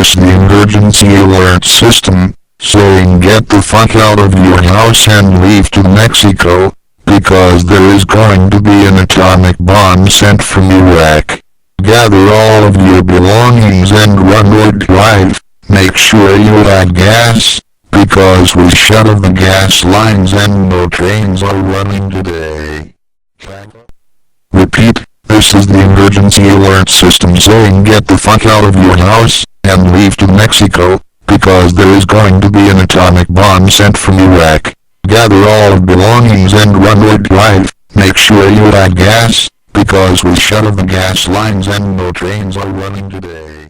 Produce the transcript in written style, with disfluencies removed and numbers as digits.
this the emergency alert system, saying get the fuck out of your house and leave to Mexico, because there is going to be an atomic bomb sent from Iraq. Gather all of your belongings and run or drive. Make sure you add gas, because we shut off the gas lines and no trains are running today. Repeat, this is the emergency alert system saying get the fuck out of your house, and leave to Mexico, because there is going to be an atomic bomb sent from Iraq. Gather all of belongings and run or drive. Make sure you add gas, because we shut off the gas lines and no trains are running today.